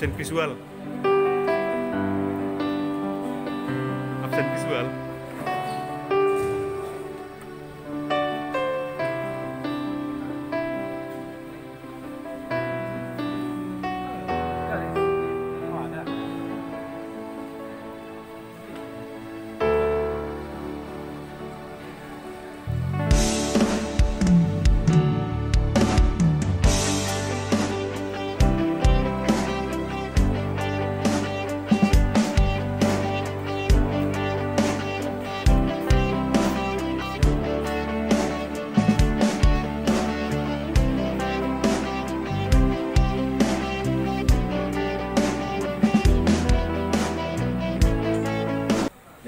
absen visual. Absen visual.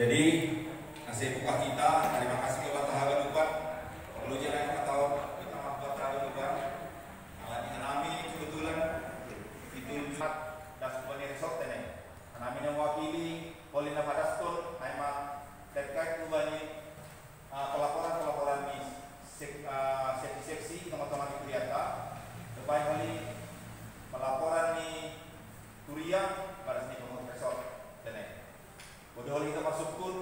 Jadi nasib buka kita, terima kasih kepada Hagalupan. Perlu jangan kita tahu kita membuat Hagalupan. Dengan kami kebetulan ditunjuk dan sebagai resort ini. Kami yang mewakili Polina Padaston, memang terkait kubani pelaporan di seksi teman-teman di Kuriata. Terbaik kali pelaporan di Kuria pada sini pengurus resort ini. Bodoh kita masuk pun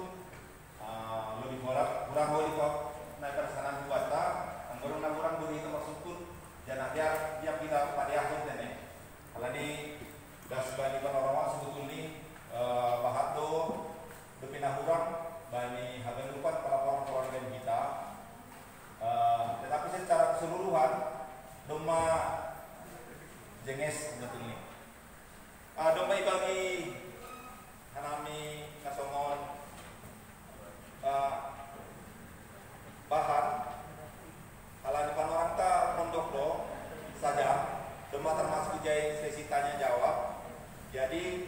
lebih kurang holi kok naik perasaan buata, anggur boleh kita masuk pun jangan biar kita pada akun ini. Kalau ini dah sudah di panorama sebetulnya bahato berpindah kurang bani hagan lupa pelaporan keluarga kita. Tetapi secara keseluruhan doma jenges sebetulnya. Doma bagi kami kasongon bahan kalau di panorang ta pondok do saja dema termasuk jai sesi tanya jawab. Jadi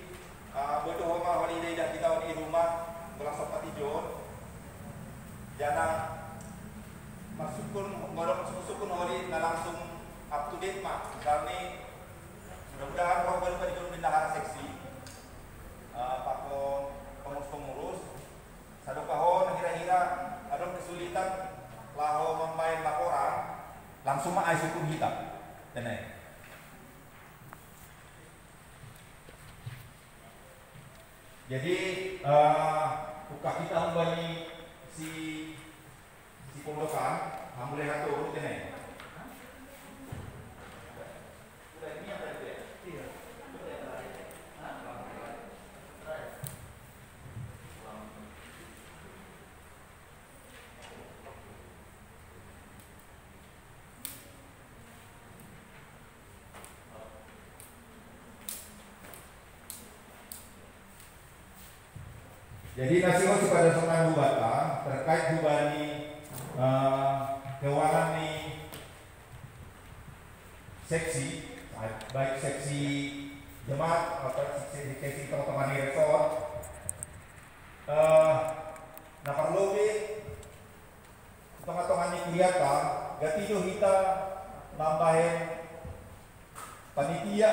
bodoh homa holiday dah kita di rumah belang sopat ijon jana masukun masukun holi na langsung up to date mak misalnya mudah-mudahan kalau baru di pindahan seksi pakon pengurus satu kahon kira-kira ada kesulitan laho memain laporan langsung mah suku kita dan jadi buka kita membani si pondokan mulai atur ini jadi nasihat kepada seorang bupata terkait hubani keuangan di seksi, baik seksi jemaat atau seksi teman-teman di resort. Nah perlu tengah-tengah ini kelihatan, gatido kita nambahin panitia,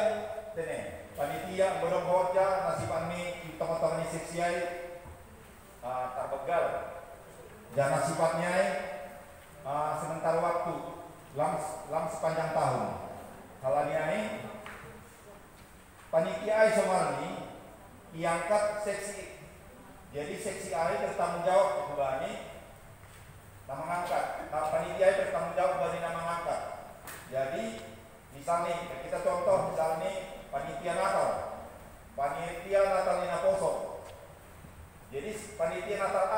panitia borong hoja nasiban ni teman-teman di seksi terbegal jangan sifatnya sementara waktu lang sepanjang tahun kalau ini panitia semarni diangkat seksi jadi seksi A bertanggung jawab kebani nama ngangkat panitia bertanggung jawab bagi nama ngangkat jadi misalnya kita contoh misalnya panitia Natal Lina Poso. Jadi panitia Natal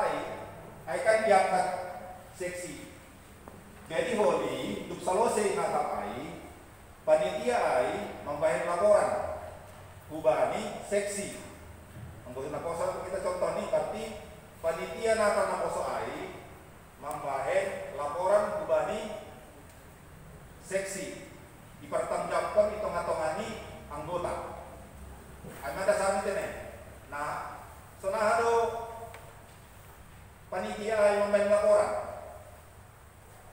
ai kan diangkat seksi. Jadi holi untuk selesai Natal panitia membayar laporan hubani seksi. Anggota Naposo kita contoh nih berarti panitia Natal Naposo membayar laporan hubani seksi. Dipertanggungjawabkan di tengah-tengah ini anggota. Ada sama ini. Nah, sonahado panitia yang membayar laporan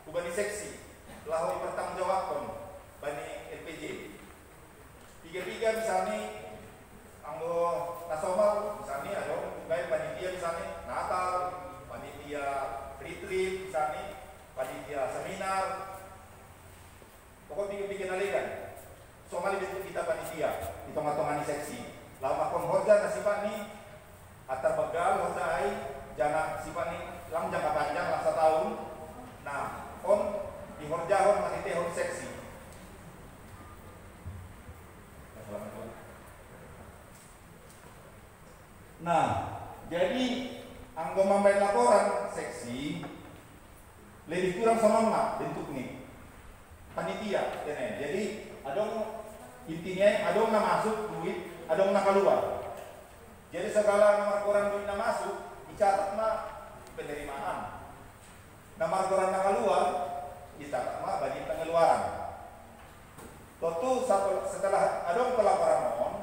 hubani seksi lalu dipertanggungjawabkan bani LPJ tiga misalnya anggota nasional misalnya ada baik panitia misalnya Natal panitia retreat misalnya panitia seminar pokoknya bikin aliran somali bentuk kita panitia hitung-hitungan seksi lama konhorja nasifat ni atar begal hordai jana sifat ni lam jangka panjang lang setahun. Nah on di horjahon masih hon seksi. Nah jadi anggo membaik laporan seksi lebih kurang sama bentuk nih panitia ya, jadi adong intinya adong na masuk duit adong na keluar, jadi segala laporan duit na masuk dicatat na penerimaan, nama laporan na keluar dicatat na bagi pengeluaran. Tentu setelah adong pelaporan non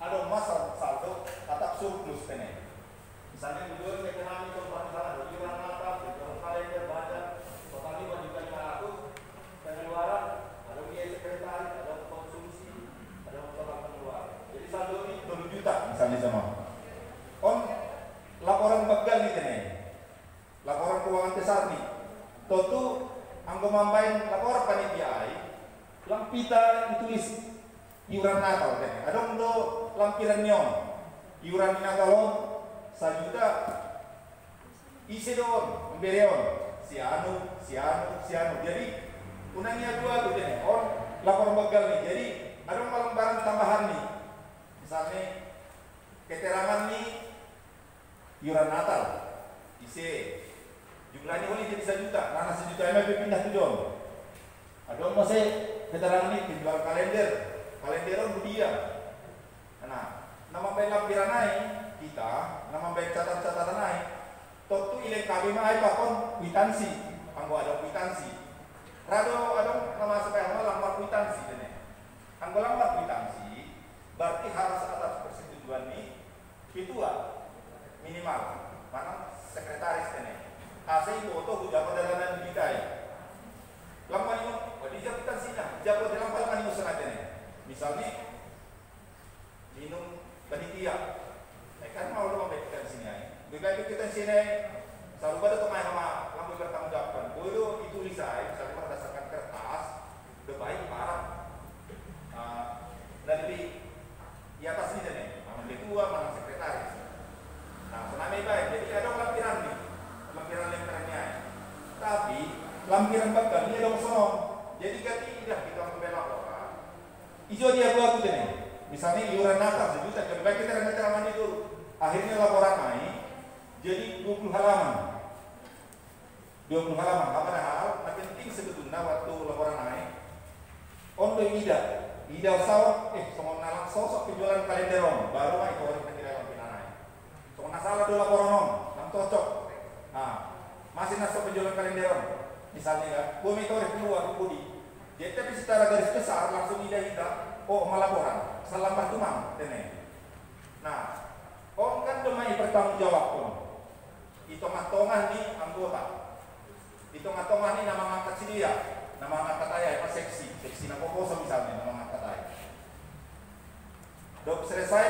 adong masa saldo atap surplus ini. Misalnya jujur ekonomi contoh misalnya iuran natal, iuran kalender, badan, total 5.500.000 pengeluaran, ada biaya sekretaris, ada konsumsi, ada total pengeluaran. Jadi saldo ini 2 juta misalnya sama. On laporan begal nih, laporan keuangan besar nih. Tentu anggo mambain laporan panitia lampita ditulis iuran natal kan. Adong do lampiran neon. Iuran natal 1 juta isi don memberion si anu. Jadi unangnya 2 tuh deh. On laporan begal nih. Jadi adong barang tambahan nih. Misalnya keterangan nih iuran natal isi jumlahnya boleh jadi 1 juta. Karena 1 juta MB pindah tuh don. Adong masih keterangan nih penjual kalenderon budia. Nah, nama baik lampiran naik kita, nama baik catatan naik. Tentu ilek kami mah pakon kwitansi, anggo ada kwitansi. Rado adong nama supaya lamar kwitansi dene. Anggo lamar kwitansi, berarti harus atas persetujuan nih ketua minimal, mana sekretaris dene. Asal itu tuh jabat dalanan kita ya. Lamar ini, di kwitansinya, jabat dalam palangan ini sengaja dene. Misalnya minum panitia, kan mau lo memberikan sini aja. Begitu kita sini, selalu pada tuh main sama lampu bertanggung jawab. Dulu ditulis saya, misalnya berdasarkan kertas, udah baik parah. Dan di atas ini nih, mana ketua, mana sekretaris. Nah, senamnya baik. Jadi ada lampiran nih, lampiran lemperannya. Tapi lampiran bakal dia dong sono. Jadi ganti tidak kita membela orang. Ijo dia gua aku nih. Misalnya iuran natal 1 juta, coba kita keterangan itu. Akhirnya laporan naik jadi 20 halaman. 20 halaman. Apa hal? Nah penting sebetulnya waktu laporan naik. On the ida sawah sama nalang sosok penjualan kalenderon baru mah itu orang penjualan naik. Sama salah dulu laporan on, nang cocok. Nah, masih nasab penjualan kalenderon. Misalnya kan, gua metode keluar budi. Jadi tapi secara garis besar langsung ida oh melaporan selamat tumang tene. Nah, on kan demai bertanggung jawab on. Hitung-hitungan nih anggota. Hitung-hitungan nih nama ngangkat si dia, nama ngangkat ayah apa seksi nama kosong misalnya nama ngangkat ayah. Dok selesai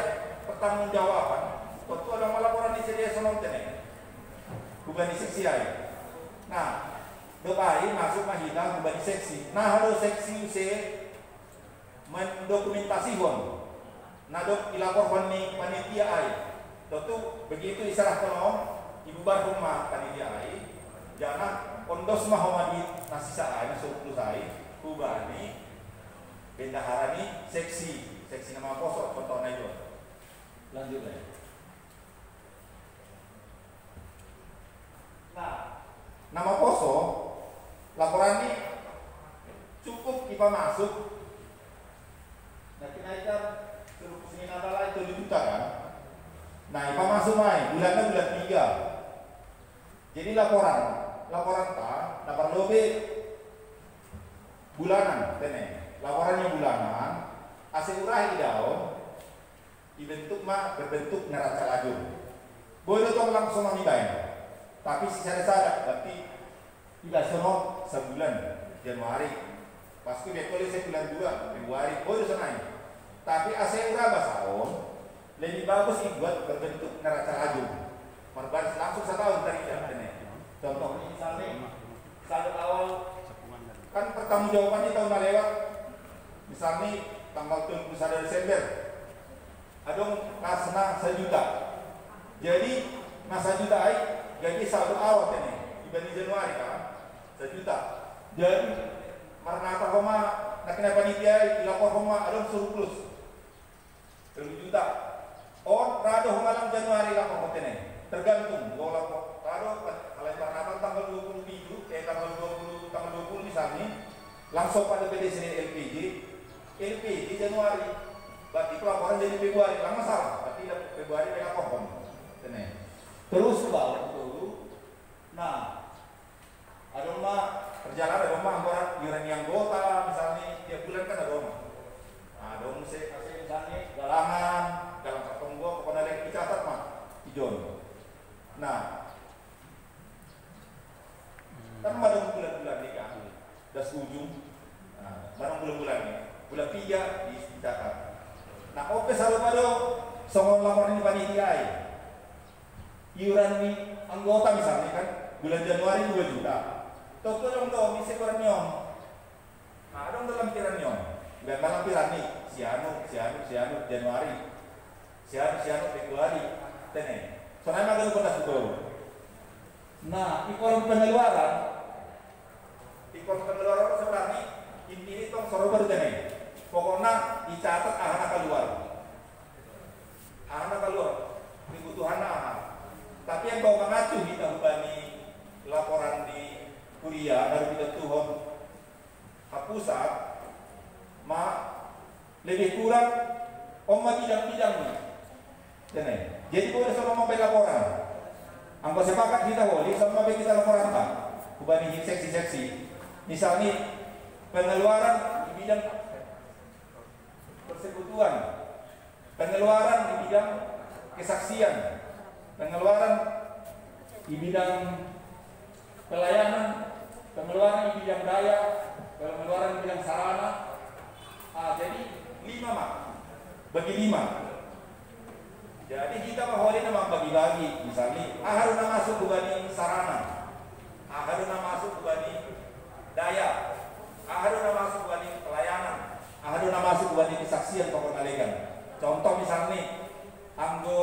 pertanggung jawaban, tentu ada melaporan di sedia sonon tene. Bukan di seksi ayah. Nah, dok ayah masuk mahina bukan di seksi. Nah, halo seksi se mendokumentasi hon. Nadok ilaporkan nih panitia ai. Tentu begitu istilah konom ibu bar rumah panitia ai. Jangan ondos mahomadi nasisa ai surplus ai. Kubani bendahara nih seksi nama kosong contohnya itu. Lanjut ya. Nah, nama kosong laporan ini cukup kita masuk. Nah kenaikan seluruh sini natal itu 7 juta kan. Nah IPA masuk main bulannya bulan 3. Jadi laporan tak dapat lebih bulanan tene. Laporannya bulanan asing urah daun dibentuk mah berbentuk neraca lajur. Boleh dong langsung mamibain. Tapi secara sadar berarti tidak sono sebulan Januari. Pasti dia tulis bulan 2 Februari boleh senai. Tapi asing urah basahon lebih bagus dibuat berbentuk neraca lajur. Merbaris langsung 1 tahun dari ini. Contohnya misalnya saldo awal kan pertanggungjawabannya tahun lewat misalnya tanggal 21 Desember adong kasna 1 juta. Jadi nah 1 juta ai gaji saldo awal ini dibanding Januari kan 1 juta. Jadi marnata koma nak kena panitia dilapor koma adong surplus 1 juta. On rado malam Januari lapor kotene tergantung gua lapor rado kalau marnata tanggal 27 tanggal 20 misalnya langsung pada PDC LPG Januari, berarti pelaporan jadi Februari, lama salah, berarti Februari mereka kompon, terus bawah dulu. Nah, ada rumah perjalanan, ada rumah anggaran iuran yang anggota, misalnya tiap bulan kan ada rumah. Nah, ada rumah misalnya galangan, dalam karton gua pokoknya yang dicatat mah, ijon. Nah, kan ada bulan-bulan nih kan, udah seujung. Nah, barang bulan-bulan ini. Bulan 3 dicatat. Nah, oke selalu pada songon laporan ini panitia. Iuran ini anggota misalnya kan bulan Januari 2 juta. Toto dong misi kornion. Nah, dong dalam piran nyon. Enggak dalam piran nih. Sianu Januari. Sianu Februari. Tene. Soalnya magalo pun betul. Nah, ikon pengeluaran sebenarnya intinya tong soro baru tene. Pokoknya dicatat ahana keluar kebutuhan ahana. Tapi yang kau mengacu kita bani laporan di kuliah dari kita tuhon hapusat lebih kurang bidang-bidang nih. Jadi kau udah sama sampai laporan angka sepakat kita boleh sama sampai kita laporan tak kubani seksi-seksi. Misalnya pengeluaran di bidang persekutuan, pengeluaran di bidang kesaksian, pengeluaran di bidang pelayanan, pengeluaran di bidang daya, pengeluaran di bidang sarana. Jadi 5 bagi 5. Jadi kita bahwa memang bagi-bagi, misalnya harus masuk kubani sarana, harus masuk kubani daya, harus masuk kubani pelayanan, harus masuk kubani kesaksian pengorbankan. Contoh misalnya anggo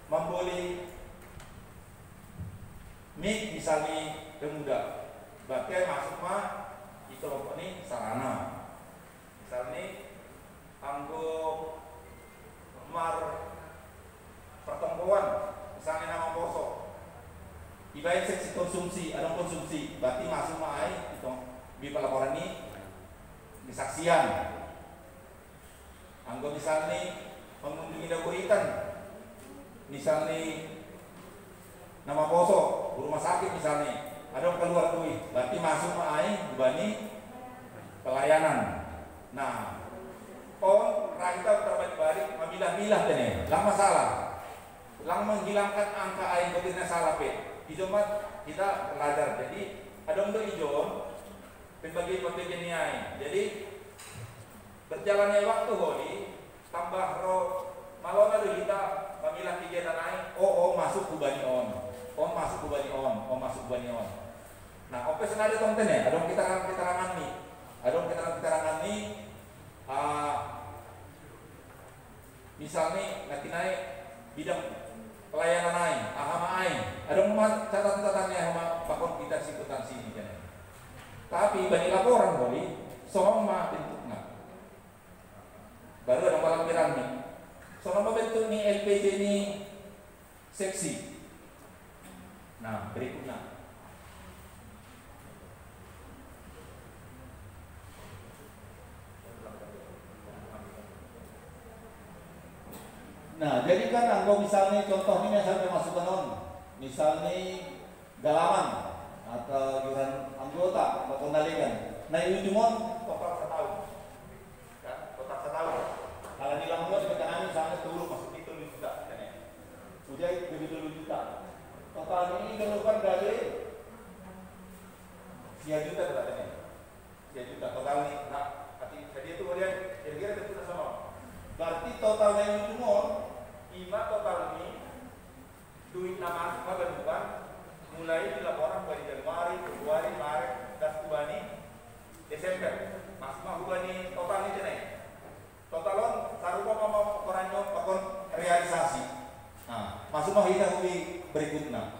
membeli mik misalnya pemuda, berarti masuk mah di kelompok ini sarana. Misalnya anggo pertemuan, misalnya nama poso, ibarat seksi konsumsi, ada konsumsi, berarti masuk mahai itu di pelaporan ini kesaksian. Anggo misalnya mengunjungi dapur ikan, misalnya nama poso, rumah sakit misalnya, ada keluar duit, berarti masuk mahai dibanding pelayanan. Nah, rakyat terbalik-balik memilah-milah tene, lang masalah, lang menghilangkan angka air betina salah pe. Ijon kita belajar, jadi ada untuk ijon pembagian niai. Jadi berjalannya waktu holi tambah malona dulu kita memilah kegiatan naik. Masuk kubani on, masuk kubani on. Nah, oke senada tonton ya, ada keterangan nih, misalnya nanti naik bidang pelayanan naik, ahama naik, ada catatan-catatannya sama pakon kita akuntansi ini kan. Tapi bagi laporan boleh, sama bentuknya. Baru ada pelampiran nih, sama bentuk nih LPG ini seksi. Nah berikutnya. Nah, jadi kan anggo misalnya contohnya sampai masuk ke misalnya dalaman atau iuran anggota atau kendalikan. Nah, itu cuma total setahun. Kan? Total setahun. Kalau di Lampung sekarang misalnya turun masuk itu 7 juta kan ya. Udah begitu 7 juta. Total ini keluar dari 3 juta katanya. 3 juta total ini. Nah, jadi itu kemudian kira-kira kita sama. Berarti totalnya itu total ini duit nama bukan mulai dilaporan dari Januari, Februari, Maret, dan Desember mas mau ni total ni cenai totalon sarupa mau koranyo pakon realisasi. Nah masuk mau hina ubi berikutnya.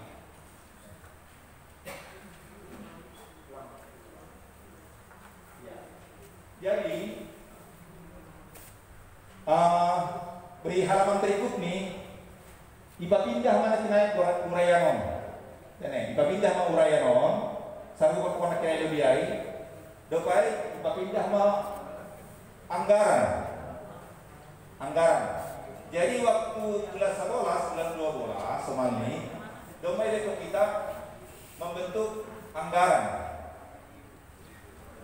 Jadi beri halaman berikut nih iba pindah mana tinai urayanon. Nih iba pindah mau urayanon sarupa pakon kaya lebih ai. Dopai iba pindah mau anggaran. Jadi waktu bulan 11, bulan 12 semani, domai dekor kita membentuk anggaran.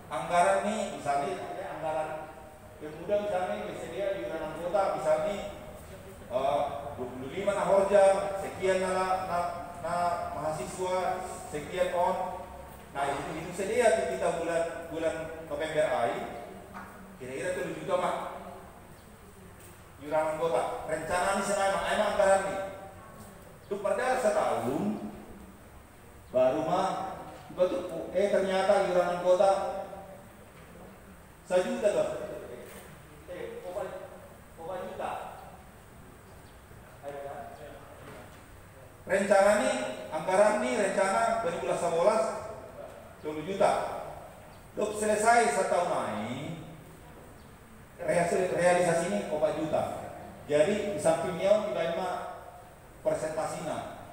Anggaran ini misalnya anggaran pemuda misalnya bersedia iuran anggota misalnya 25 na horja, sekian na mahasiswa, sekian on. Nah itu sedia kita bulan November ai kira-kira 7 juta mak iuran anggota. Rencana ini senang emang anggaran nih. Itu pada setahun baru mah betul ternyata iuran anggota 1 juta loh. Juta. Rencana nih anggaran nih rencana 2011 10 juta. Dok selesai setahun naik realisasi ini 4 juta. Jadi di sampingnya tidak cuma presentasinya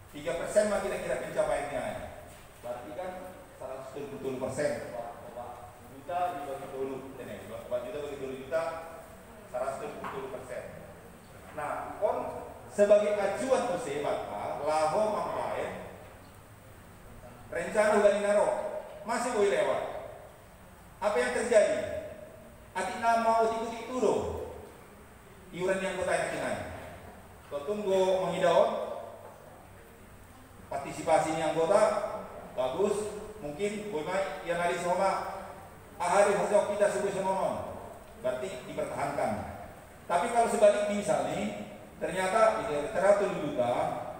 3% mah kira-kira pencapaiannya. Berarti kan 170% 4 juta dibagi dulu. 4 juta bagi 2 juta 170%. Nah, kon sebagai acuan UC maka laho mangkain rencana udah dinaro masih boleh lewat. Apa yang terjadi? Atina mau ikuti turun iuran yang kota yang tinggal. Kau tunggu mengidaun partisipasi yang kota bagus mungkin boleh yang analis sama ahari harus kita sebut semua berarti dipertahankan. Tapi kalau sebaliknya misalnya ternyata itu 100 juta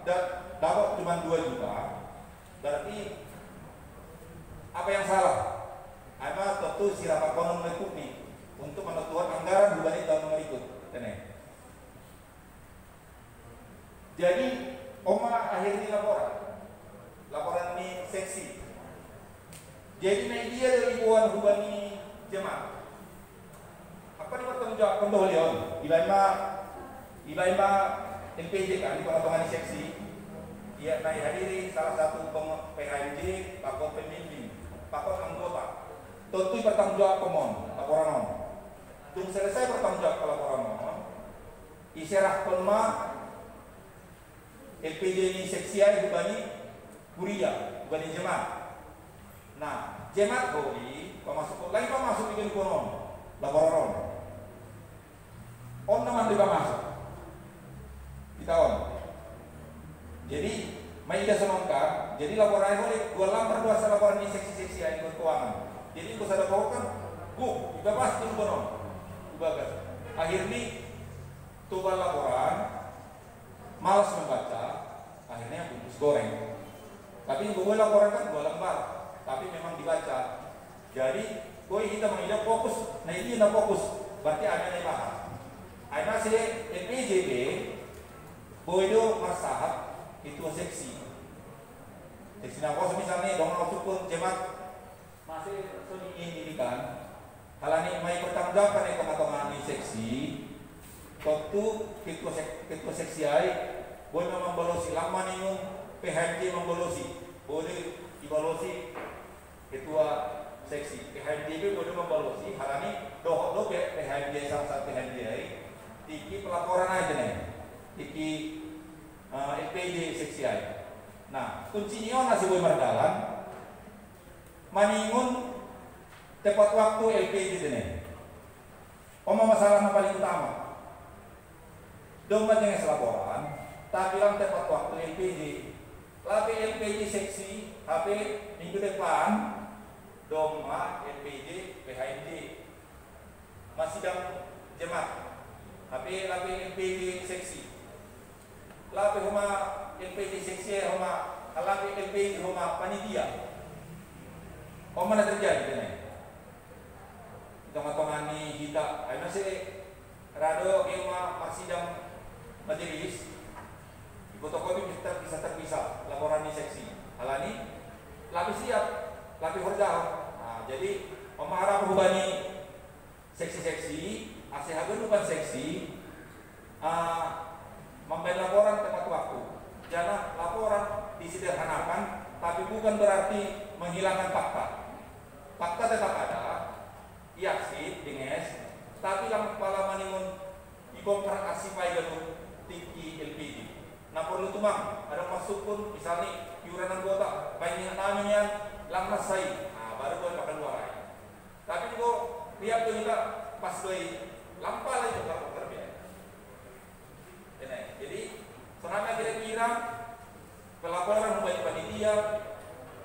dan dapat cuma 2 juta berarti apa yang salah? Apa tentu siapa konon melikup nih untuk menentukan anggaran dibanding tahun berikut. Jadi Oma akhirnya laporan ini seksi. Jadi media dari ribuan hubungi jemaah. Apa nih bertanggung jawab pendahuluan? Ilaima LPJ kan di potongan seksi. Ia naik hadiri salah satu PHMJ, pakon pemimpin, pakon anggota. Tentu bertanggung jawab pemon, laporan. Tunggu selesai bertanggung jawab laporan. Isyarah penma LPJ ini seksi aja hubungi kuria, hubungi jemaah. Nah, jemaah koi, lain masuk bikin konon, laporan. On teman juga masuk, kita on. Jadi, maida semangka. Jadi laporan ini gua lamar dua laporan ini seksi-seksi yang keuangan. Jadi gua sadar bahwa kan, kita pasti konon, bagus. Akhirnya tuh laporan, malas membaca, akhirnya bungkus goreng. Tapi gua laporan kan 2 lembar, tapi memang dibaca. Jadi, kita menghidap fokus. Nah ini tidak fokus, berarti ada yang paham. Ada si LPJB, boyo masahat itu seksi. Seksi nafas misalnya dong syukur jemaat masih suni ini kan. Halani mai pertanggungjawabkan itu kata ini seksi. Waktu ketua seksi ai, boyo membolosi lama nih PHMJ membolosi, boyo dibolosi ketua seksi. PHMJ boyo membolosi, halani doh PHMJ salah satu PHMJ ai. Tiki pelaporan aja nih, tiki LPJ seksi aja. Nah, kuncinya nasi boy berjalan, maningun tepat waktu LPJ nih. Omong masalah yang paling utama, domba jangan laporan, tapi bilang tepat waktu LPJ. Tapi LPJ seksi, HP minggu depan, domba LPJ PHMJ masih dalam jemaat. Tapi LPJ seksi, lapi huma LPJ seksi huma, lapi LPJ huma panitia. Mana terjadi nih? kita. Ayo masih rado kema sidang majelis. Fotokopi bisa terpisah laporan di seksi. Alani lapis siap, lapis hordal. Nah, jadi pemahaman hubani seksi-seksi, ACH bukan seksi, membuat laporan tepat waktu. Jangan laporan disederhanakan, tapi bukan berarti menghilangkan fakta. Fakta tetap ada, iya sih, dinges, tapi yang kepala manimun dikontrak asipai dulu tinggi LPG. Nah perlu tuh bang, ada masuk pun misalnya iuran anggota, banyak namanya lamnas saya, nah baru boleh makan dua hari. Tapi kok lihat tuh kita pas doi lampal itu kalau terbiasa. Jadi selama kira-kira pelaporan membani panitia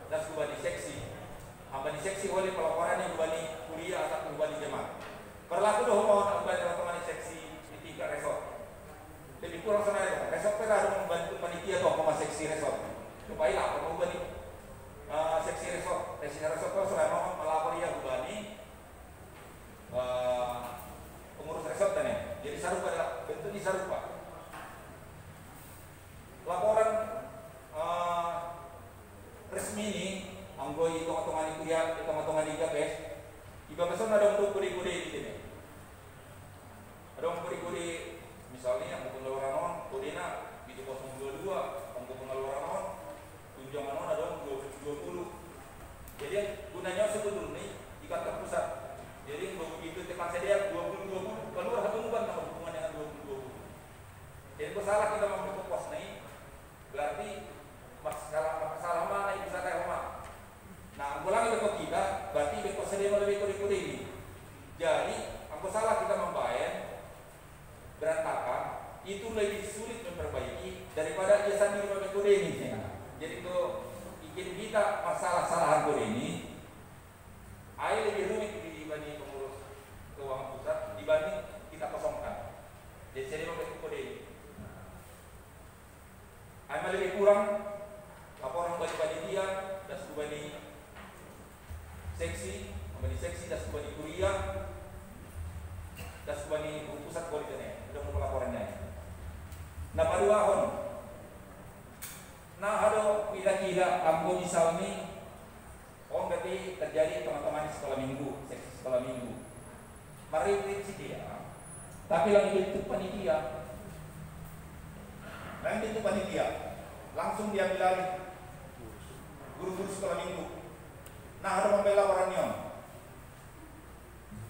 dan membani seksi, membani seksi oleh pelaporan yang membani kuliah atau membani jemaah. Berlaku doh mau membani teman-teman seksi di tingkat resort. Jadi kurang sana itu, resort kita ada membantu panitia atau sama seksi resort. Supaya lah, kalau membani seksi resort itu selama melapor dia membani pengurus resort kan ya. Jadi sarupa bentuknya sarupa. Laporan resmi ini, anggoi tongah-tongah kuliah, tongah-tongah di KPS. Iba pesan ada untuk kode-kode di sini. Ada untuk kode-kode. Misalnya yang pengeluaran non, kodenya itu 022, untuk pengeluaran non, tunjangan non ada 20. Jadi gunanya sebetulnya jika terpusat. Jadi begitu tekan sedia 20 keluar satu bukan sama hubungan dengan 20. Jadi salah kita membentuk pos nih, berarti masalah mana yang bisa kayak rumah. Nah, pulang ke kita, berarti besok sedia lebih kode-kode ini. Jadi, aku salah kita membayar berantakan, itu lebih sulit memperbaiki daripada dia sendiri pakai kode ini. Jadi itu bikin kita masalah-salahan kode ini, air lebih rumit dibanding pengurus keuangan pusat dibanding kita kosongkan. Jadi saya pakai kode ini. Air lebih kurang laporan bagi panitia dan subani seksi dan subani kuliah dan subani pusat koordinat. Sudah mau laporannya. Nah pada tahun, nah ada kira-kira ambo misalnya, berarti terjadi teman-teman di sekolah minggu, seksi sekolah minggu. Mari sih dia, tapi lagi bentuk panitia, langsung diambil alih guru-guru sekolah minggu. Nah ada membela laporannya.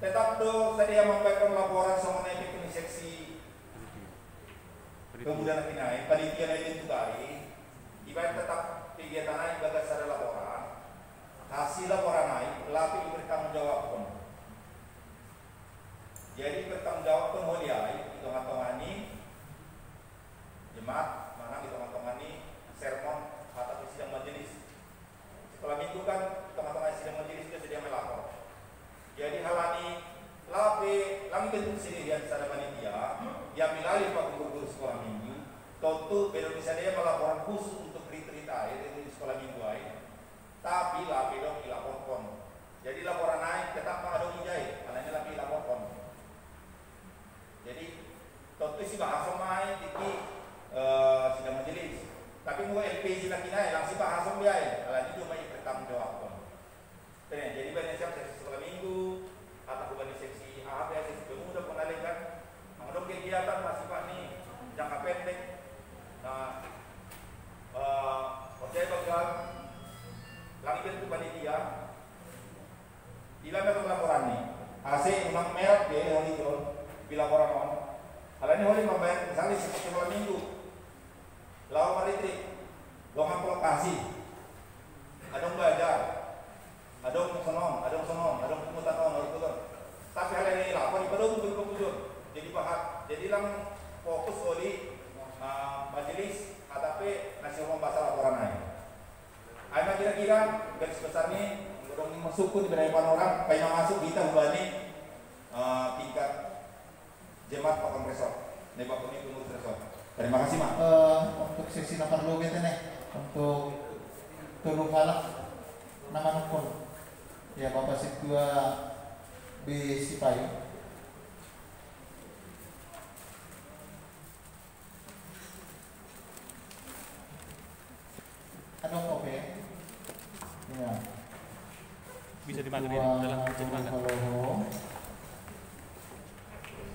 Tetap tuh saya memberikan laporan sama naik ke seksi. Kemudian naik panitia naik itu dari ibarat tetap kegiatan naik bagas ada laporan, hasil laporan naik, tapi bertanggung jawab pun. Jadi bertanggung jawab pun oleh hitung-hitungan ini jemaat mana hitung-hitungan ini sermon atau sidang majelis. Sekolah minggu kan hitung-hitungan sidang majelis itu sedia melapor. Jadi hal ini langit itu sini dia ada panitia yang milih pak guru sekolah minggu. Tentu belum bisa dia melaporan khusus untuk retreat air di sekolah minggu air. Tapi lapi dong dilaporkan. Jadi laporan naik tetap ada ijai, karena ini lapi laporkan. Jadi tentu sih bahasa main tiki sidang majelis. Tapi mau LPG lagi naik langsung bahasa biaya, kalau ini cuma bertanggung jawab. Jadi banyak siap seksi sekolah minggu atau banyak seksi apa ya seksi pemuda pengalihkan. Mengenai kegiatan masih pak nih jangka pendek. Nah, percaya bakal langit itu panitia. Bila mereka laporan nih, AC memang merah dia yang itu dilaporan on. Kalau ini boleh membayar misalnya seperti sekolah minggu, lawan maritrik, longan lokasi, ada belajar. Ada sonon, ada pemutan on, tapi hal ini lapor ibadah betul. Jadi paham, jadi lang fokus oleh majelis ATP ngasih bahasa laporan aja. Ayo kira-kira garis besar ini udah masuk pun di beberapa orang, pengen masuk kita ubani tingkat jemaat Pak Resort, Pak Pengurus Resort. Terima kasih Mak. Untuk sesi nomor 2 kita nih, untuk Tulung Halak nama nukun. Ya Bapak Sidua B. Sipayo Bisa dimakan ini, Ketua dalam bisa dimakan. Haloho.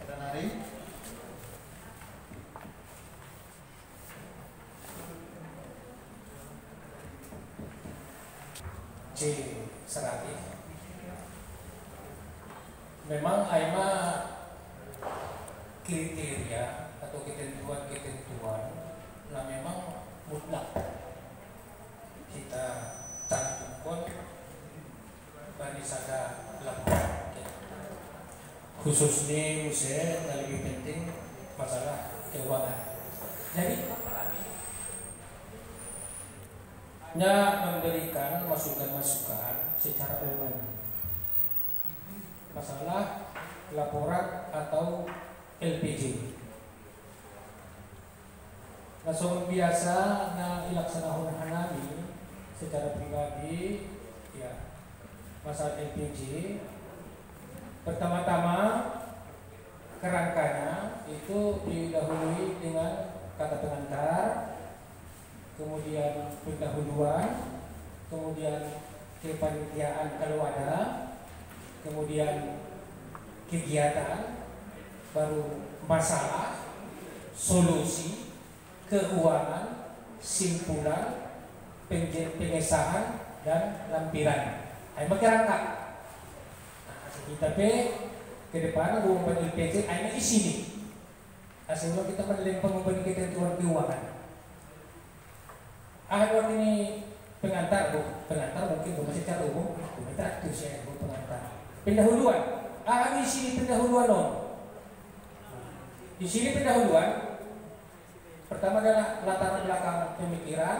Ada nari? C. Serati. Memang AIMA kriteria atau ketentuan nah memang mutlak kita cantumkan bagi sada laporan khususnya yang lebih penting masalah keuangan. Jadi memberikan masukan-masukan secara umum masalah laporan atau LPG. Langsung biasa na ilaksanakan hanami secara pribadi ya masalah LPG. Pertama-tama kerangkanya itu didahului dengan kata pengantar, kemudian pendahuluan, kemudian kepanitiaan kalau ada, kemudian kegiatan, baru masalah, solusi, keuangan, simpulan, pengesahan, dan lampiran. Ayo berangkat. Nah, kita ke depan ngomong LPG, ayo isi nih. Asal kita menelepon ngomong ketentuan keuangan. Waktu ini pengantar mungkin bukan secara umum, bukan teratur saya pengantar. Pendahuluan, di sini pendahuluan dong. Di sini pendahuluan, pertama adalah latar belakang pemikiran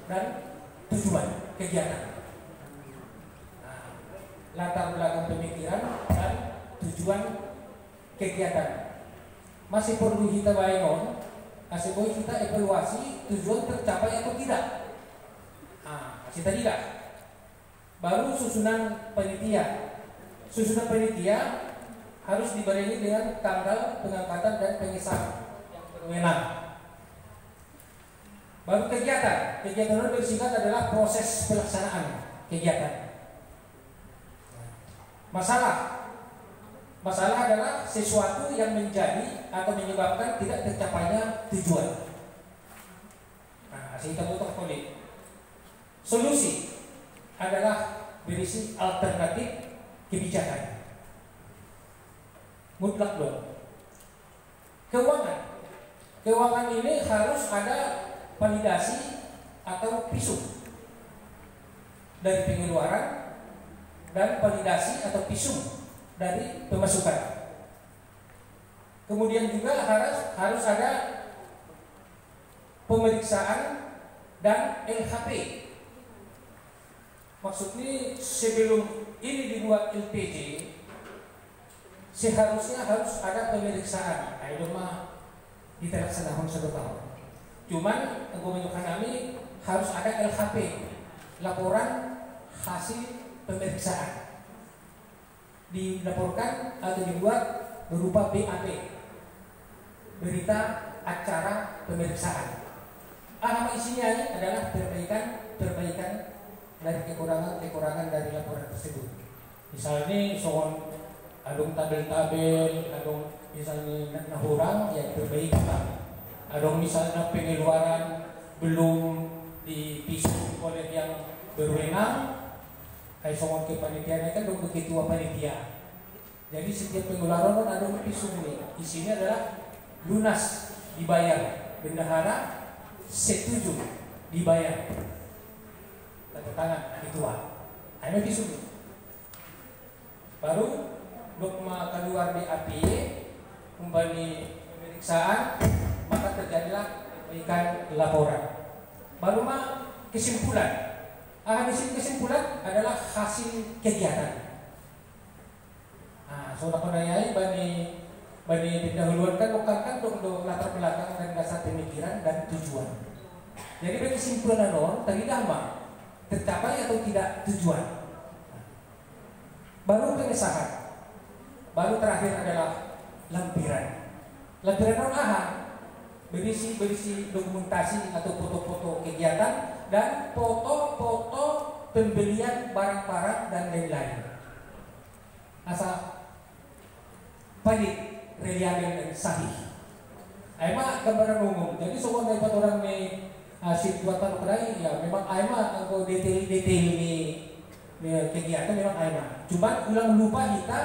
dan tujuan kegiatan. Latar belakang pemikiran dan tujuan kegiatan. Masih perlu kita bayangkan. Masih boleh kita evaluasi tujuan tercapai atau tidak. Kita tidak. Baru susunan panitia. Susunan panitia harus dibarengi dengan tanggal pengangkatan dan pengesahan yang berwenang. Baru kegiatan. Kegiatan yang bersingkat adalah proses pelaksanaan kegiatan. Masalah adalah sesuatu yang menjadi atau menyebabkan tidak tercapainya tujuan. Kita butuh polik. Solusi adalah berisi alternatif kebijakan. Mutlak dong. Keuangan ini harus ada validasi atau visum dari pengeluaran dan validasi atau visum dari pemasukan. Kemudian juga harus ada pemeriksaan dan LHP. Maksudnya sebelum ini dibuat LPG seharusnya harus ada pemeriksaan. Itu mah dilaksanakan 1 tahun. Cuman kebanyakan kami harus ada LHP, laporan hasil pemeriksaan. Dilaporkan atau dibuat berupa BAP, berita acara pemeriksaan. Nama isinya ini adalah perbaikan dari kekurangan dari laporan tersebut. Misalnya soal adung tabel-tabel, adung misalnya nahurang ya perbaiki. Adung misalnya pengeluaran belum dipisah oleh yang berwenang. Kayak soal kepanitiaan kan dong ketua panitia. Jadi setiap pengeluaran ada pisum nih. Isinya adalah lunas dibayar, bendahara setuju dibayar. Tanda tangan ketua. Hanya pisum. Baru dogma keluar di API kembali pemeriksaan, maka terjadilah berikan laporan. Baru mah kesimpulan. Hasil kesimpulan adalah hasil kegiatan. Soal penayai bani pendahuluan kan bukan untuk latar belakang dan dasar pemikiran dan tujuan. Jadi bagi kesimpulan tadi lama tercapai atau tidak tujuan. Baru pengesahan. Baru terakhir adalah lampiran. Lampiran berisi dokumentasi atau foto-foto kegiatan dan foto-foto pembelian barang-barang dan lain-lain. Asa palit reliable dan sahih. Aima gambaran umum. Jadi semua dapat orang ni situatan kedai ya memang aima angko detail-detail ni kegiatan memang aima. Cuma ulang lupa kita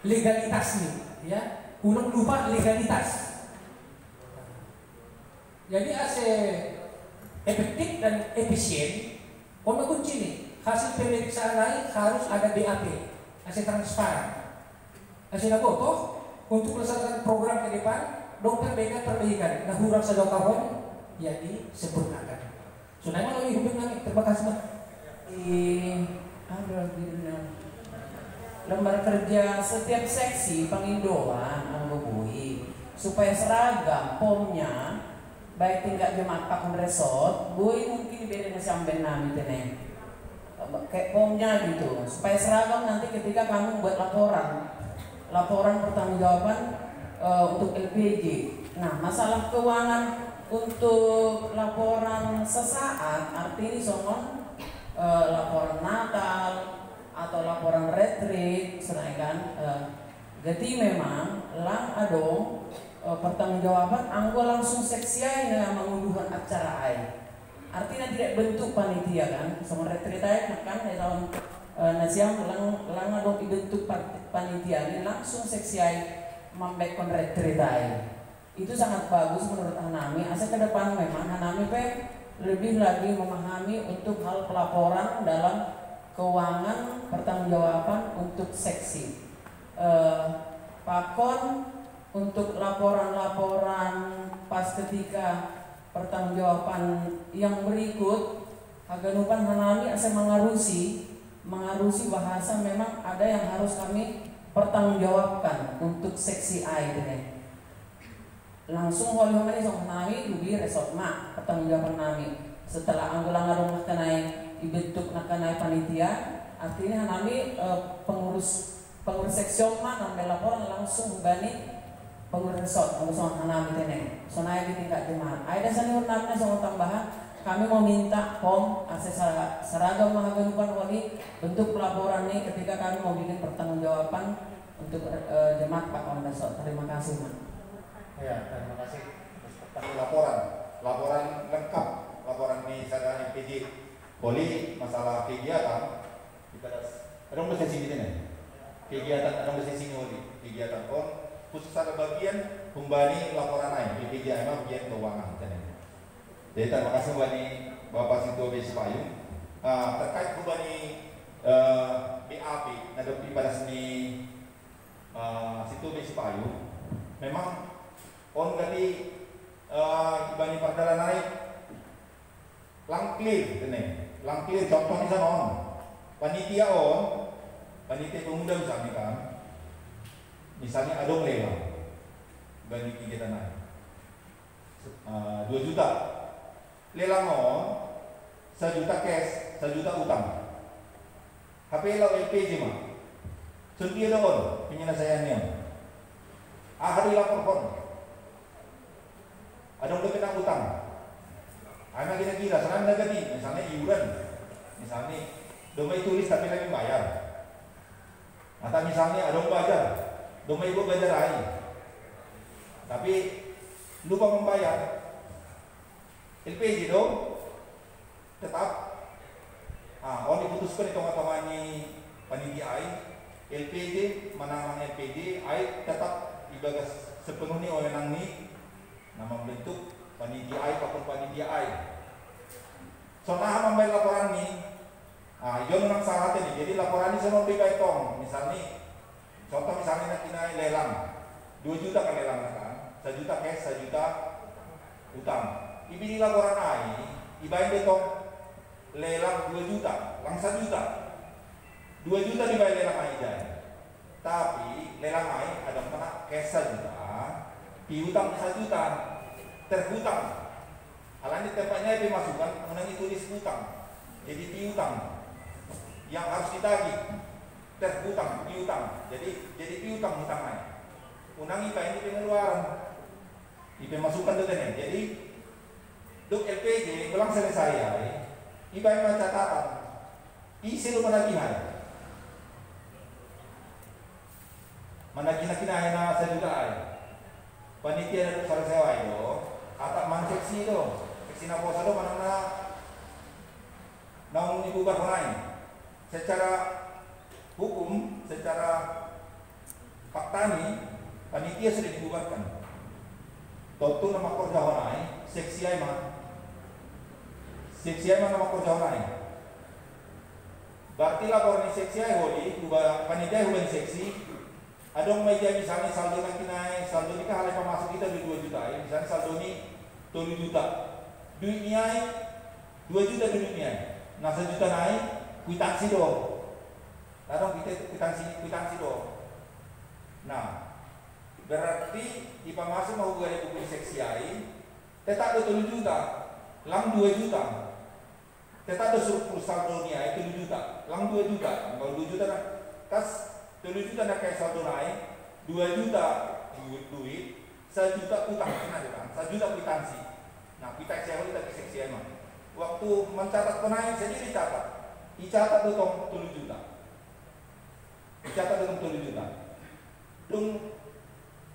legalitas nih, ya. Ulang lupa legalitas. Jadi ase efektif dan efisien. Ono kunci nih. Hasil pemeriksaan lain harus ada BAP, ase transparan. Ase naboto untuk melaksanakan program ke depan. Dokter perbaikan, nah huruf sadau kawan ya disempurnakan. Sudah emang lagi hubung kami, terima kasih Mbak. Lembar kerja setiap seksi pengindoan anggobui supaya seragam pomnya baik tingkat jemaat pakun resort, bui mungkin beda dengan sambil nami teneng. Kayak pomnya gitu, supaya seragam nanti ketika kamu buat laporan pertanggungjawaban untuk LPG. Nah, masalah keuangan untuk laporan sesaat, artinya soal laporan Natal atau laporan retreat, sedangkan jadi memang lang adong pertanggungjawaban anggo langsung seksi dengan mengunduhan acara ai. Artinya tidak bentuk panitia kan, soal retreat ai kan di tahun nasiam lang adong dibentuk panitia ini langsung seksi ai membekon retretai. Itu sangat bagus menurut Hanami. Asal ke depan memang Hanami lebih lagi memahami untuk hal pelaporan dalam keuangan pertanggungjawaban untuk seksi. Pakon untuk laporan-laporan pas ketika pertanggungjawaban yang berikut aganupan Hanami asal mengarusi bahasa memang ada yang harus kami pertanggungjawabkan untuk seksi A ini. Langsung oleh kami song nami dugi resort mak pertanggungjawaban nami. Setelah anggulang ngarung nakanai dibentuk nakanai panitia, artinya nami pengurus seksi mak ngambil laporan langsung bani pengurus resort langsung nami teneng. Sonai di tingkat jemaat. Ada senior nami song tambahan. Kami mau minta pom akses seragam mahaganupan wali bentuk pelaporan ini ketika kami mau bikin pertanggungjawaban untuk jemaat Pak Kondasor. Terima kasih Mas. Ya, terima kasih. Laporan lengkap, laporan ini sadar LPG. Boleh masalah kegiatan kita ada bahasa sini nih. Kegiatan ada bahasa sini wali. Kegiatan kon khusus ada bagian kembali laporan lain LPG emang bagian keuangan kan. Jadi terima kasih kepada Bapak Sinto Besi Payung terkait kepada BAP nadapi pada seni Sinto Besi Payung memang on tadi ibani perdalan naik lang clear contohnya sana on panitia pemuda misalnya adong lelang ibani kita naik 2 juta lelang on 1 juta cash 1 juta utang HP lo LPG mah sendiri on penyelesaiannya hari lapor kon ada udah kena utang anak kira-kira sekarang negatif misalnya iuran misalnya domai tulis tapi lagi bayar atau misalnya ada bayar domai ibu bayar aja tapi lupa membayar LPG dong tetap on diputuskan hitung-hitungan panitia AI LPG menang LPG AI tetap dibagas sepenuhnya oleh nangni nama bentuk panitia AI apapun panitia AI soalnya membayar laporan ini yon nang syarat ini jadi laporan ini semua bebas tong misalnya contoh misalnya kita lelang 2 juta kan lelang kan 1 juta cash 1 juta utang ibini laporan AI ibain betong lelang 2 juta lang 1 juta 2 juta dibayar lelang AI jaya tapi lelang AI ada kena cash 1 juta piutang 1 juta terhutang alanya tempatnya dimasukkan mengenai tulis hutang jadi piutang yang harus ditagih terhutang piutang jadi piutang hutang AI unang IPA ini pengeluaran IPA masukkan dulu jadi duk LPG belang selesai IPA catatan isi lu penagihan. Managina-kina na sa juga ay. Panitia na sa sewa itu, atak man seksi itu. Seksi na po sa do manang na namun dibubar lain. Secara hukum, secara faktani, panitia sudah dibubarkan. Tentu nama korjawanai, seksi ay nama korjawanai. Berarti laporan seksi ay holi, panitia huban seksi. Adong meja misalnya saldo yang kinai, saldo ini kan halai pemasok kita di 2 juta ya. Misalnya saldo ini 7 juta. Duitnya 2 juta duitnya. Nah 1 juta naik, kwitansi dong. Kadang kita kwitansi dong. Nah, berarti di pemasok mau gue buku seksi ai, tetap 7 juta, lang 2 juta. Tetap ada surplus saldo nya 7 juta, lang 2 juta. Kalau 2 juta kas 7 juta nak kayak saldo naik, 2 juta duit, 1 juta utang kan, 1 juta kwitansi. Nah, kwitansi yang kita seksi emang. Waktu mencatat penaik saja dicatat dengan 7 juta. Dicatat dengan 7 juta. Dung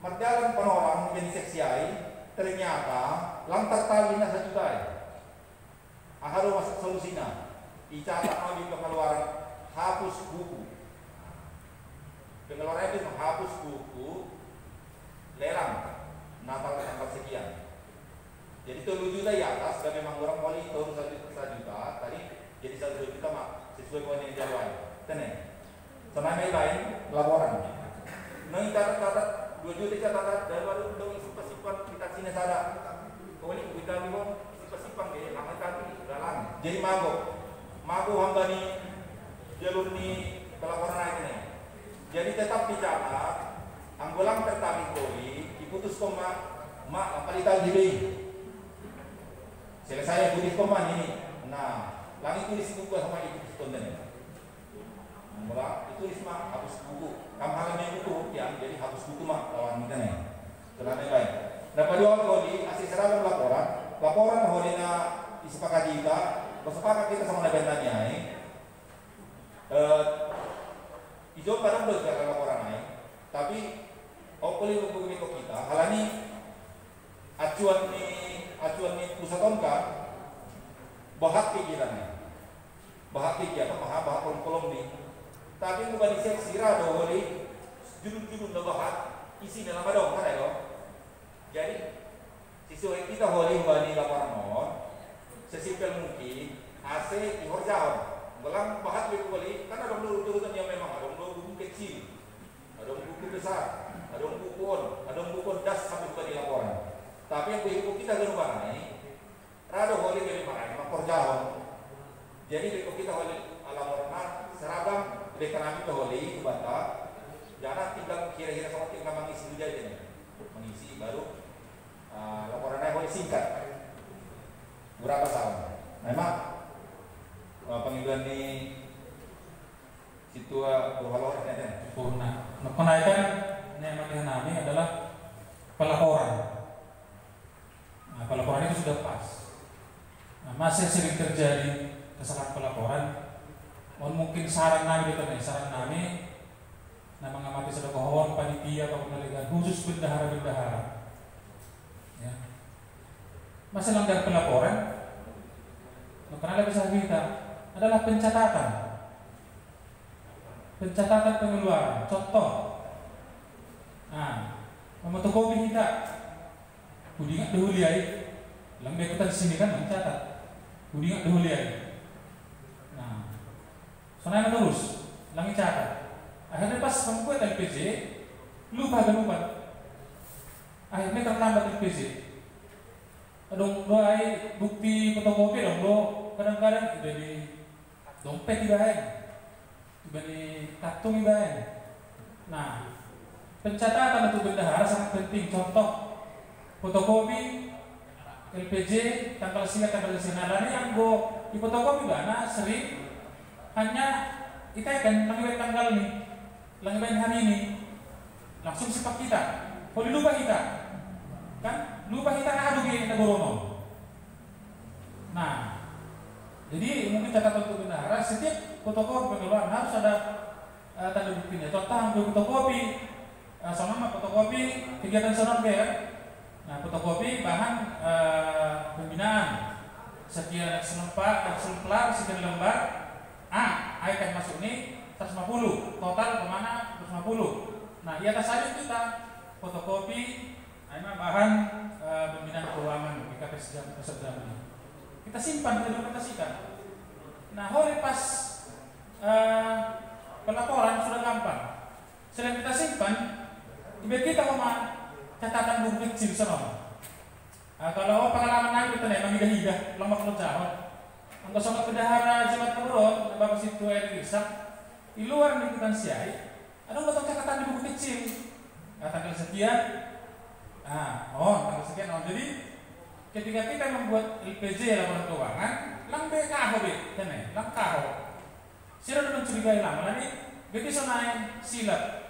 marjalan penorang menjadi seksi ai, ternyata lantar tali na 1 juta. Harus masuk solusinya. Dicatat mau di pengeluaran hapus buku. Pengeluaran itu menghapus buku lelang Natal tanggal sekian. Jadi 7 juta ya atas dan memang orang wali turun 1 juta tadi jadi 1 juta mak sesuai poin yang dijawab. Tenang. Sama lain laporan. Nang catat 2 juta catat dan baru dong simpan kita sini sada. Kau ini kita mau simpan deh lama tadi dalam. Jadi mago hamba ni jalur ni pelaporan naik ni. Jadi tetap dicatat, anggolang tertarik koi, diputus koma, mak palitan diri. Selesai putus koma ini. Nah, langit tulis buku sama diputus konten. Mula ditulis mak hapus buku. Kamu halaman buku yang jadi hapus buku mak lawan kita nih. Terlalu baik. Nah pada waktu kodi asal seragam laporan kodi na disepakati kita, bersepakat kita sama nabenanya Ijo kadang belum jaga laporan naik, tapi opoli buku ini kok kita. Halani acuan ni pusat onka bahak pikirannya, bahak pikir bahak kolom ni. Tapi bukan di seksi rado holi judul na bahak isi dalam adong kan ya. Jadi siswa kita holi bani laporan non sesimpel mungkin AC dihorjau. Belang bahas buku balik, kan ada urutan yang memang ada buku kecil, ada buku besar, ada buku on, ada buku das sampai buka di laporan. Tapi yang buku kita gerubah ini, rada boleh dari mana? Makor jauh. Jadi buku kita boleh laporan seragam ekonomi ke boleh kubata, jangan tinggal kira-kira sama tinggal mengisi saja ini, mengisi baru laporannya boleh singkat. Berapa tahun? Memang penghidupan di situ berhalor sempurna. Nah, kenaikan yang kami adalah pelaporan. Nah, pelaporan itu sudah pas. Nah, masih sering terjadi kesalahan pelaporan. Mungkin saran kami nah mengamati sedekahon panitia atau penelitian khusus bendahara. Ya. Masih langgar pelaporan. Nah, karena bisa kita adalah pencatatan pengeluaran. Contoh, nah, fotokopi kita, kudingat dahuluai, lang bekutan sini kan mencatat, kudingat dahuluai. Nah, soalnya terus, lang catat. Akhirnya pas membuat LPG, lupa. Akhirnya terlambat LPG. Adong doai bukti fotokopi dong do kadang-kadang udah di dompet ibaen, udah di kartung ibaen. Nah, pencatatan untuk bendahara sangat penting. Contoh fotokopi LPG tanggal sila ini yang go di fotokopi dana sering hanya kita kan langibain tanggal nih, langibain hari ini langsung sepak kita. Kalau lupa kita kan lupa kita adu kita gorono. Nah, Jadi mungkin catatan untuk bendahara, setiap fotokopi pengeluaran harus ada tanda buktinya. Contoh ambil fotokopi, sama fotokopi kegiatan sonon kan. Nah, fotokopi bahan pembinaan sekian eksemplar, sekian lembar. Ikan masuk ini 150, total kemana 150. Nah, di atas saja kita fotokopi bahan pembinaan keuangan BKP Sejam ini. Kita simpan, kita dokumentasikan. Nah, hari pas pelaporan sudah gampang. Selain kita simpan, tiba kita catatan buku kecil sama. Kalau pengalaman aku itu memang hidah-hidah, lama kerjaan. Angka sama bendahara Jimat Kemuron, Bapak Situ Air Irsak, di luar lingkungan siai, ada nggak catatan di buku kecil. Tanggal sekian, tanggal sekian. Jadi ketika kita membuat LPJ laporan keuangan, lang BKH lang kaho. Sila udah mencurigai lama nih, begitu sonai silap.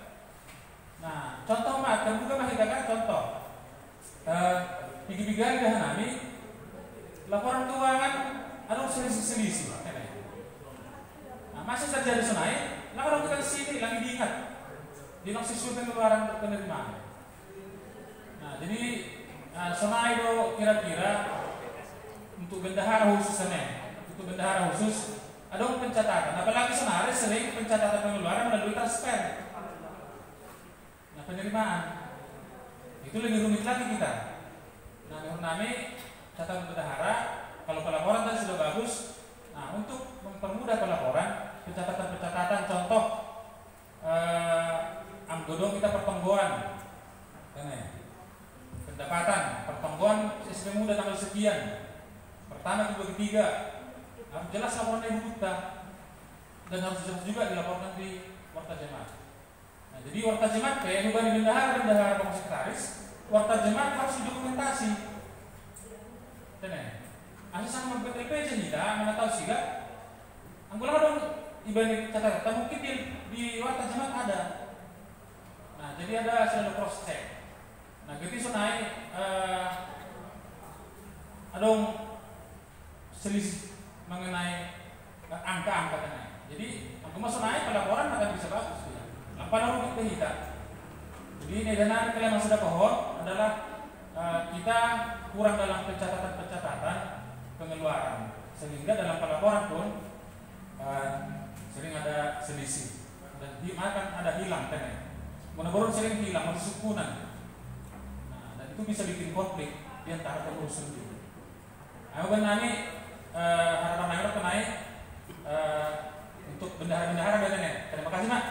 Nah, contoh dan juga masih kan contoh. Gigi-gigi dah nami laporan keuangan ada selisih. Nah, masih terjadi sonai, kalau kita sini lagi diingat di sesuatu pengeluaran penerimaan. Nah, jadi sonai itu kira-kira untuk bendahara khusus ada pencatatan. Apalagi sonai sering pencatatan pengeluaran melalui transfer. Nah, penerimaan itu lebih rumit lagi kita. Nah, menurut catatan bendahara kalau pelaporan tadi sudah bagus. Nah, untuk mempermudah pelaporan, pencatatan contoh anggodong kita pertonggoan, pendapatan pertonggoan SPM muda tanggal sekian, pertama kedua ketiga harus jelas laporan ibu kita dan harus jelas juga dilaporkan di Warta Jemaat. Nah, jadi Warta Jemaat kayak bukan di bendahara komisaris, Warta Jemaat harus didokumentasi. Asal sama LPJ kita mana tahu sih gak? Anggulah dong ibarat catatan mungkin di Warta Jemaat ada. Nah, jadi ada selalu cross check. Nah, gitu sonai adong selisih mengenai angka-angka tadi. Jadi, aku masuk naik pelaporan akan bisa bagus. Apa lalu kita hitam? Jadi, ini dana kalian yang sudah pohon adalah kita kurang dalam pencatatan pengeluaran, sehingga dalam pelaporan pun sering ada selisih dan akan ada hilang kan? Mudah-mudahan sering hilang, harus sukunan. Dan itu bisa bikin konflik di antara pengurus sendiri. Aku benani harapan naik untuk bendahara-bendahara dan terima kasih Mak.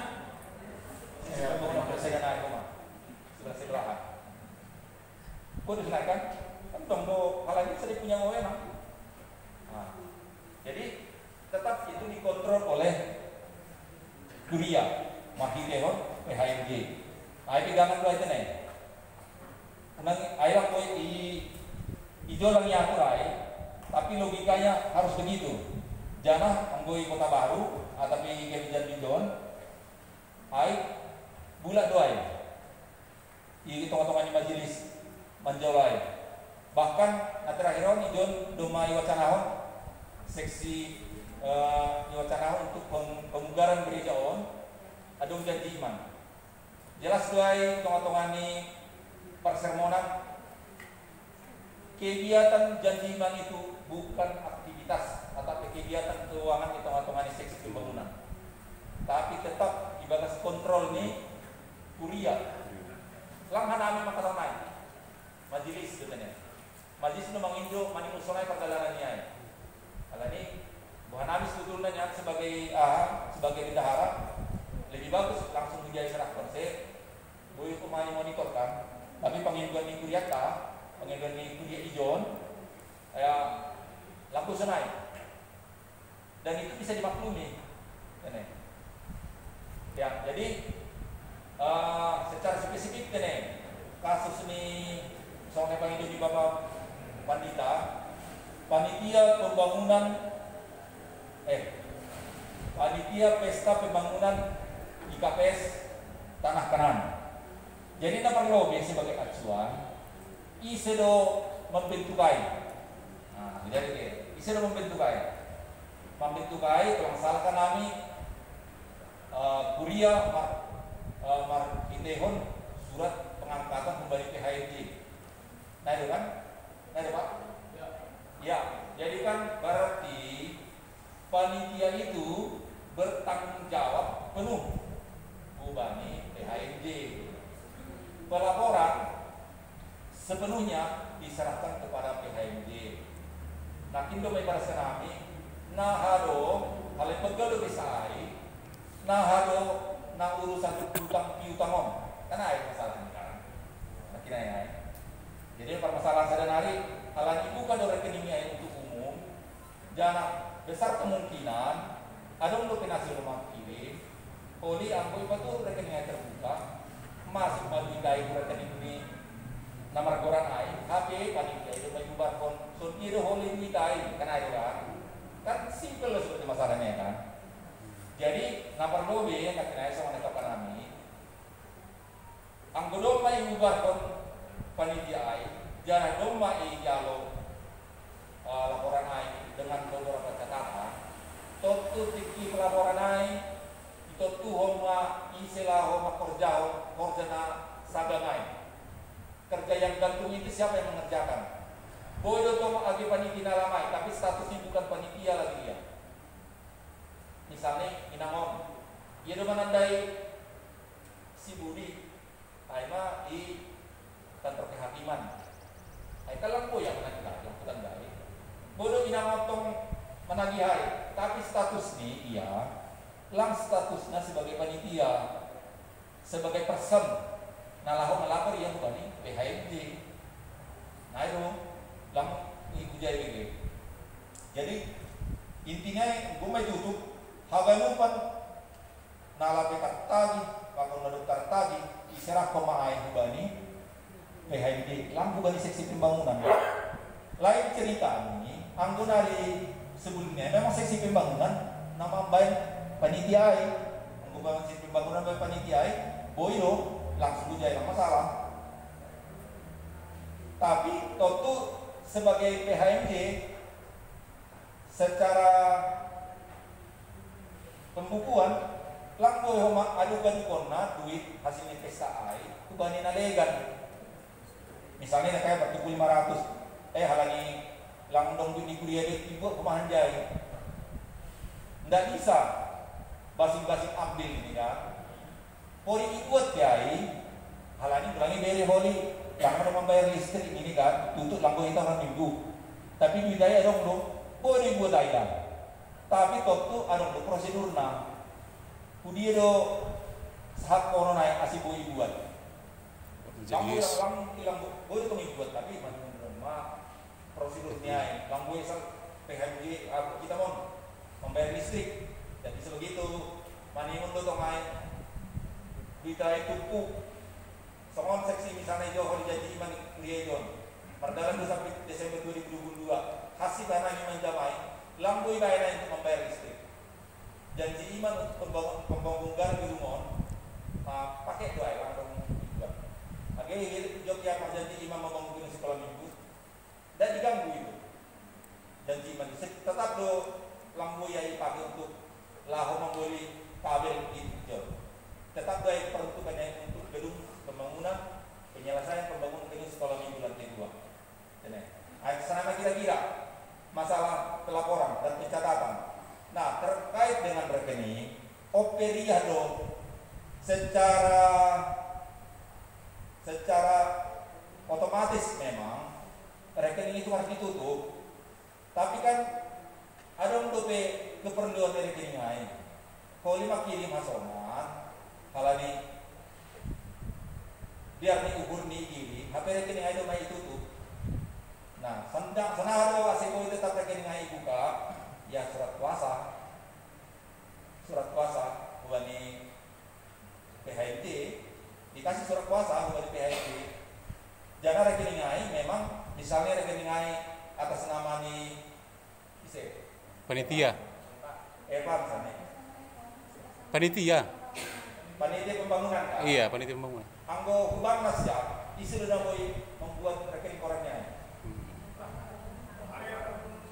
Terima kasih Mak. Sebelah. Kau dinaikkan? Kan dong kalau ini sering punya wewenang. Jadi tetap itu dikontrol oleh kuliah, mahirnya PHMG. Ay pegangan dua itu nih. Nang ayah kau ijo lang yakurai, tapi logikanya harus begitu. Jangan anggoi Kota Baru atau kebijakan bijon, ay bulat doai. Ini tongkat-tongkat majelis menjolai. Bahkan terakhir ijon domai wacanahon seksi wacanahon untuk pemugaran gereja on, adong janji iman. Jelas doai tongkat-tongkat ini persermonan. Kegiatan janji iman itu bukan aktivitas atau kegiatan keuangan di tengah-tengah seksi pembangunan, tapi tetap ibarat kontrol nih kuliah. Langhan kami maka naik majelis sebenarnya. Majelis itu menginjau mani usulai perjalanan kalau ini bukan kami sebetulnya sebagai bendahara lebih bagus langsung dijadi serahkan. Saya boleh kemari monitor kan, tapi penginjuan di kuliah pengen di kuliah ijon, lampu senai, dan itu bisa dimaklumi, ya. Jadi secara spesifik kasus ini soalnya pengen di Bapak Pandita, panitia pesta pembangunan IKPS Tanah Kanan. Jadi kita perlu sebagai acuan. Isedo membentukai. Nah, jadi isedo membentukai. membentuk kai kalau misalkan kami kuliah itehon surat pengangkatan kembali PHMJ. Nah itu kan? Nah itu Pak? Ya, jadi kan berarti panitia itu bertanggung jawab penuh ubani PHMJ. Pelaporan sepenuhnya diserahkan kepada PHMJ. Nah, kindo may para sa nami, nahado, halay pagkalo bisay, nahado na urusan utang piutangom. Karena ay masalah ini kan. Nah, kinaya. Jadi permasalahan sa danari, halang ibu kan rekening ay untuk umum, jana besar kemungkinan adong lo pinasil rumah kiri, oli ang iba tu rekening ay terbuka, masuk maluiday rekening ini nomor koran ay, HP panitia itu may bubar kon, so iro holi mitay, kan ay kan simple lah seperti masalahnya kan. Jadi nomor lobe yang kinaya sa mga nagkapanami, ang gulong may bubar kon panitia ay, jangan dong may dialog laporan ay dengan beberapa catatan. Totu tiki pelaporan ay, totu homa isilah homa korja na saganay. Kerja yang gantung itu siapa yang mengerjakan? Bodoh tomo agi panitia lamai, tapi statusnya bukan panitia lagi dia. Misalnya inangon, ia do menandai si Budi, aima di kantor kehakiman. Ai kalang po yang menandai, yang bukan baik. Bodoh inangon tong menagih hai, tapi status nih dia, lang statusnya sebagai panitia, sebagai person. Nah lahong melapor yang bukan nih PHMJ. Nah itu lang ibu jadi. Jadi intinya gue may tutup haganupan nalapekat tagi, pakon naduktar tagi, iserah pemaai hubani PHMJ. Lang bukan di seksi pembangunan. Lain cerita ini, anggun dari sebelumnya memang seksi pembangunan nama baik panitia, anggun bangun seksi pembangunan baik panitia, boyo langsung jadi masalah. Tapi tentu sebagai PHMJ secara pembukuan langkoi homa adukan kona duit hasil investasi itu bani nalegan. Misalnya kayak bertuku 500, halangi langdong duit kuliah di ibu kemahan jai. Nggak bisa basing-basing ambil ini kan. Pori ikut jai, halangi berangi dari holi, jangan membayar listrik ini kan, tutup langkoi itu orang minggu. Tapi duit daya dong dong, pori buat daya. Tapi tentu ada prosedurna. Kudia do saat kono naik asih boi buat. Langkoi lang hilang boi itu buat tapi mana prosedurnya, langkoi sal PHMJ kita mau membayar listrik, jadi sebegitu. Manimun do main kita itu semua seksi misalnya jauh dijanji iman kuliah John perdalam sampai Desember 2022 hasil dana ini menjamai langkoi bayar untuk membayar listrik. Janji iman untuk pembangunan di rumah pakai doa langsung juga. Akhirnya Jogja pas janji iman membangun sekolah minggu dan diganggu itu. Janji iman tetap do langkoi yang dipakai untuk lahu membeli kabel itu. Tetap baik peruntukannya untuk gedung pembangunan penyelesaian pembangunan dengan sekolah minggu lantai 2. Sana kira-kira masalah pelaporan dan pencatatan. Nah terkait dengan rekening, operiah dong secara otomatis memang rekening itu harus ditutup. Tapi kan ada untuk keperluan dari rekening lain. Kalau lima kirim hasoman kalau ini biar nih ukur nih kiri, HP rekening itu may tutup. Nah, senaro asiko itu tetap rekening ay buka, ya surat kuasa, bukan nih PHMJ, dikasih surat kuasa bukan di PHMJ. Jangan rekening ay memang misalnya rekening ay atas nama nih panitia. Apa misalnya? Panitia pembangunan kan? Iya, panitia pembangunan. Anggo Kubarnas ya, isi sudah mau membuat rekening korannya.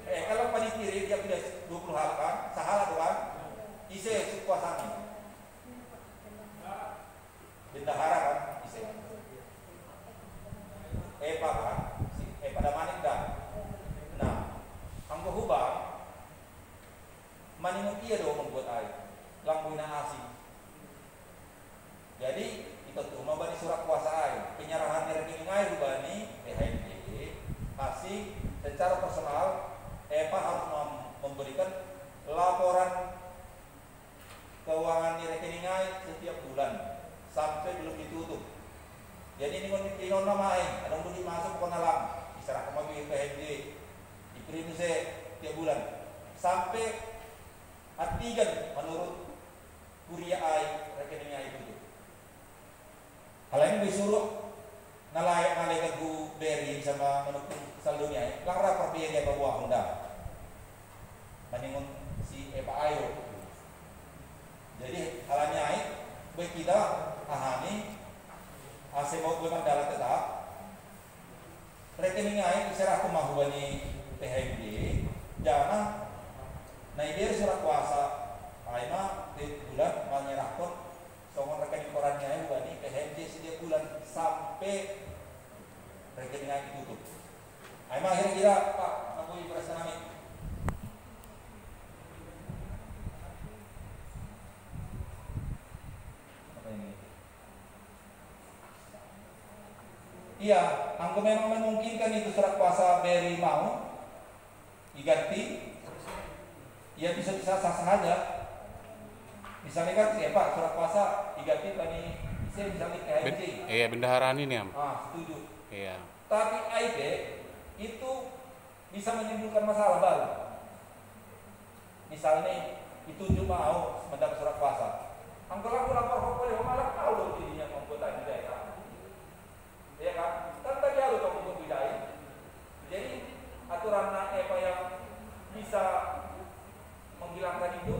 Kalau panitia mandiri dia punya 20 hal kan, sahala kan, isi kuasanya. Bendahara kan, isi. Epa kan, Epa damanik dah. Nah, anggo hubang, manimut iya dong membuat air, lampuina asing. Jadi itu tuh mau bani surat kuasa air, penyerahan rekening air bani PHMD asing secara personal. Epa harus memberikan laporan keuangan di rekening air setiap bulan sampai belum ditutup. Jadi ini nama aing, ada duit masuk ke nalang, diserahkan ke PHMD, dikirim setiap bulan sampai artigan menurut kuria air rekening air itu. Hal ini disuruh nalayak ku beri sama menukung saldonya, lang rapor dia bawa Honda, bandingun si Epa Ayo. Jadi halanya air, baik kita ahani, ase mau gue mandala tetap, rekening air diserah ke mahubani PHMD, jangan, nah ini surat kuasa, aima di bulan menyerahkan soal rekening korannya air bani PHMD setiap bulan sampai rekening air ditutup. Aima akhirnya kira Pak, aku ibu rasa nami. Iya, angko memang memungkinkan itu surat kuasa beri mau diganti, ya bisa sah saja. Misalnya kan Pak surat kuasa diganti tadi, saya misalnya KMJ. Iya, bendaharaan ini am. Setuju. Iya. Tapi AIP itu bisa menimbulkan masalah baru. Misalnya ditunjuk mau mendapat surat kuasa. Angko laku lapor pokoknya malah tahu loh dirinya membuat daerah. Ya kan? Kan tadi harus membuat bidai. Jadi aturan EPA yang bisa menghilangkan itu,